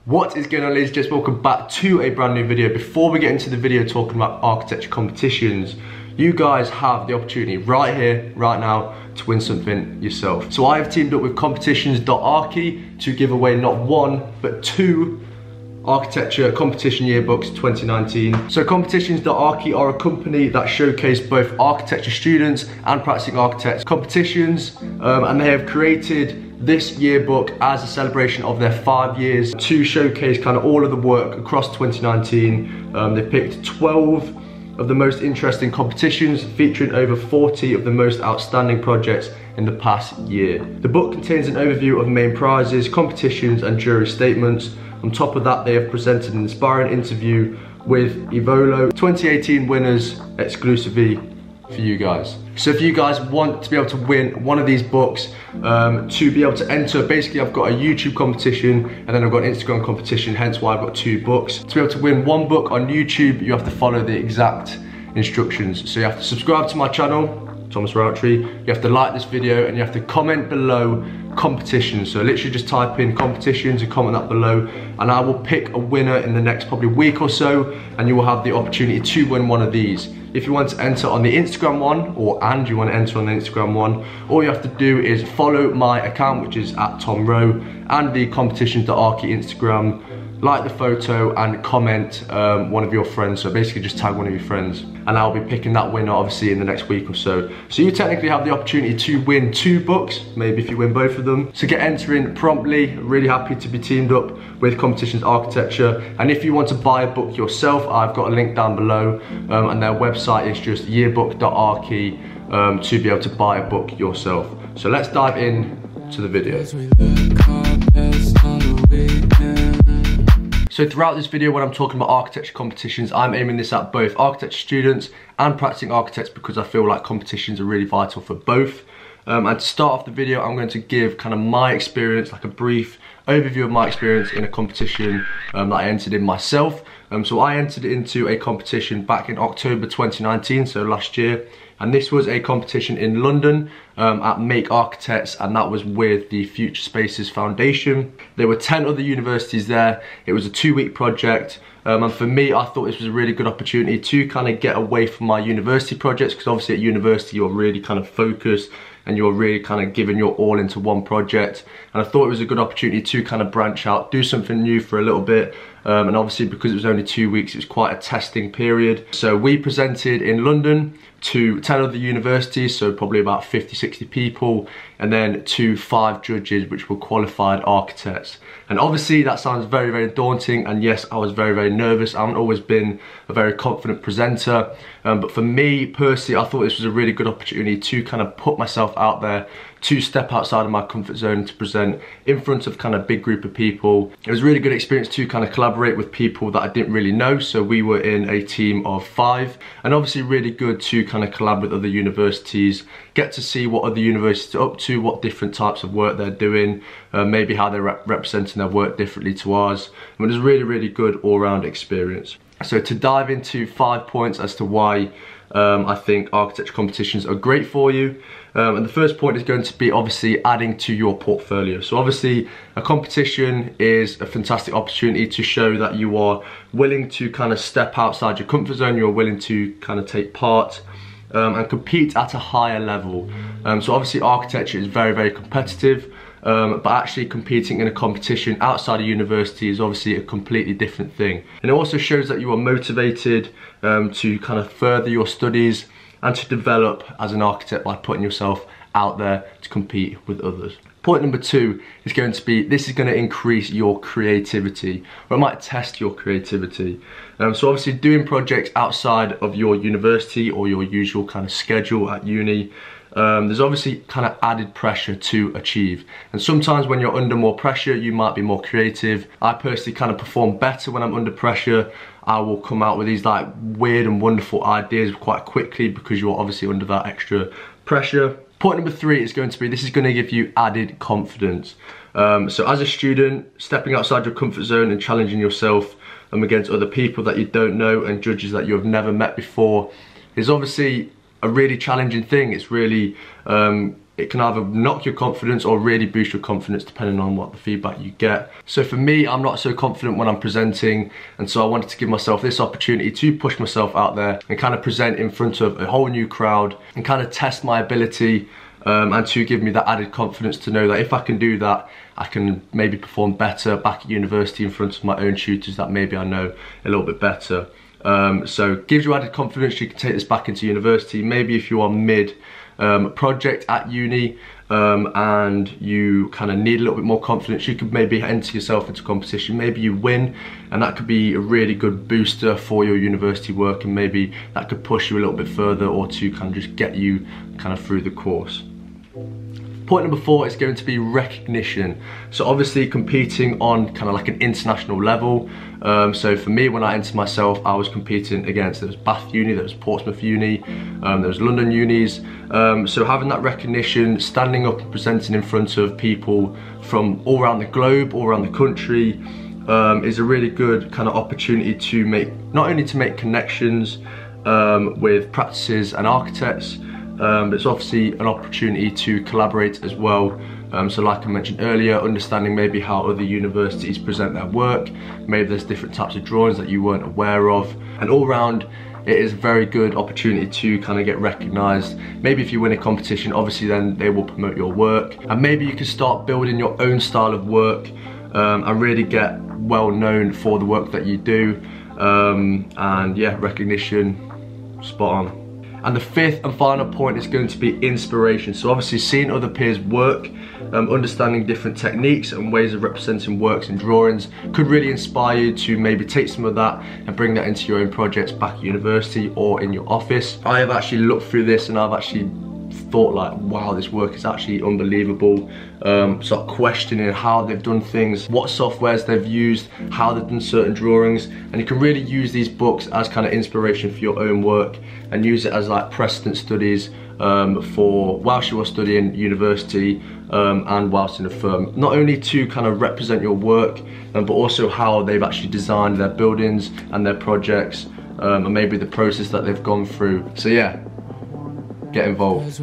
What is going on, ladies and gents? Welcome back to a brand new video. Before we get into the video talking about architecture competitions, you guys have the opportunity right here, right now, to win something yourself. So I have teamed up with Competition.archi to give away not one, but two architecture competition yearbooks 2019. So Competition.archi are a company that showcase both architecture students and practicing architects competitions, and they have created this yearbook as a celebration of their 5 years to showcase kind of all of the work across 2019. They picked 12 of the most interesting competitions featuring over 40 of the most outstanding projects in the past year. The book contains an overview of main prizes, competitions and jury statements. On top of that, they have presented an inspiring interview with Evolo 2018 winners exclusively for you guys. So if you guys want to be able to win one of these books, to be able to enter, basically I've got a YouTube competition and then I've got an Instagram competition, hence why I've got 2 books. To be able to win one book on YouTube, you have to follow the exact instructions. So you have to subscribe to my channel, Thomas Rowntree, you have to like this video and you have to comment below competitions. So literally just type in competitions and comment that below, and I will pick a winner in the next probably week or so, and you will have the opportunity to win one of these. If you want to enter on the Instagram one, and you want to enter on the Instagram one, all you have to do is follow my account, which is @TomRow, and the Competition.archi Instagram, like the photo and comment one of your friends. So basically just tag one of your friends, and I'll be picking that winner obviously in the next week or so. So you technically have the opportunity to win 2 books, maybe if you win both of them. So get entering promptly. Really happy to be teamed up with Competitions Architecture. And if you want to buy a book yourself, I've got a link down below, and their website is just yearbook.archi to be able to buy a book yourself. So let's dive in to the video. So throughout this video, when I'm talking about architecture competitions, I'm aiming this at both architecture students and practicing architects, because I feel like competitions are really vital for both. And to start off the video, I'm going to give kind of my experience, like a brief overview of my experience in a competition that I entered in myself. So I entered into a competition back in October 2019, so last year. And this was a competition in London at Make Architects, and that was with the Future Spaces Foundation. There were 10 other universities there. It was a 2-week project. And for me, I thought this was a really good opportunity to kind of get away from my university projects, because obviously at university you're really kind of focused and you're really kind of giving your all into one project. And I thought it was a good opportunity to kind of branch out, do something new for a little bit. And obviously because it was only 2 weeks, it was quite a testing period. So we presented in London to 10 other universities, so probably about 50-60 people, and then to 5 judges which were qualified architects. And obviously that sounds very, very daunting, and yes, I was very, very nervous. I haven't always been a very confident presenter, but for me personally, I thought this was a really good opportunity to kind of put myself out there, to step outside of my comfort zone and to present in front of kind of big group of people. It was a really good experience to kind of collaborate with people that I didn't really know. So we were in a team of 5, and obviously really good to kind of collab with other universities, get to see what other universities are up to, what different types of work they're doing, maybe how they're representing their work differently to ours. And it was a really, really good all-round experience. So to dive into 5 points as to why I think architecture competitions are great for you. And the first point is going to be obviously adding to your portfolio. So obviously a competition is a fantastic opportunity to show that you are willing to kind of step outside your comfort zone, you're willing to kind of take part and compete at a higher level. So obviously architecture is very, very competitive. But actually competing in a competition outside of university is obviously a completely different thing. And it also shows that you are motivated to kind of further your studies and to develop as an architect by putting yourself out there to compete with others. Point number 2 is going to be, this is going to increase your creativity, or it might test your creativity. So obviously doing projects outside of your university or your usual kind of schedule at uni, there's obviously kind of added pressure to achieve. And sometimes when you're under more pressure, you might be more creative. I personally kind of perform better when I'm under pressure. I will come out with these like weird and wonderful ideas quite quickly because you're obviously under that extra pressure. Point number 3 is going to be, this is going to give you added confidence. So as a student, stepping outside your comfort zone and challenging yourself against other people that you don't know and judges that you have never met before is obviously a really challenging thing. It's really it can either knock your confidence or really boost your confidence depending on what the feedback you get. So for me, I'm not so confident when I'm presenting, and so I wanted to give myself this opportunity to push myself out there and kind of present in front of a whole new crowd and kind of test my ability, and to give me that added confidence to know that if I can do that, I can maybe perform better back at university in front of my own tutors that maybe I know a little bit better. So gives you added confidence. You can take this back into university. Maybe if you are mid project at uni and you kind of need a little bit more confidence, you could maybe enter yourself into competition. Maybe you win, and that could be a really good booster for your university work, and maybe that could push you a little bit further or to kind of just get you kind of through the course. Point number 4 is going to be recognition. So obviously competing on kind of like an international level. So for me, when I entered myself, I was competing against, there was Bath Uni, there was Portsmouth Uni, there was London unis. So having that recognition, standing up and presenting in front of people from all around the globe, all around the country, is a really good kind of opportunity to make, not only to make connections with practices and architects, but it's obviously an opportunity to collaborate as well. So like I mentioned earlier, understanding maybe how other universities present their work, maybe there's different types of drawings that you weren't aware of, and all round it is a very good opportunity to kind of get recognised. Maybe if you win a competition, obviously then they will promote your work, and maybe you can start building your own style of work and really get well known for the work that you do, and yeah, recognition, spot on. And the 5th and final point is going to be inspiration. So obviously seeing other peers work, understanding different techniques and ways of representing works and drawings could really inspire you to maybe take some of that and bring that into your own projects back at university or in your office. I have actually looked through this and I've actually thought like, wow, this work is actually unbelievable. Start questioning how they've done things, what softwares they've used, how they've done certain drawings, and you can really use these books as kind of inspiration for your own work and use it as like precedent studies for whilst you are studying university and whilst in a firm. Not only to kind of represent your work, but also how they've actually designed their buildings and their projects, and maybe the process that they've gone through. So yeah, get involved.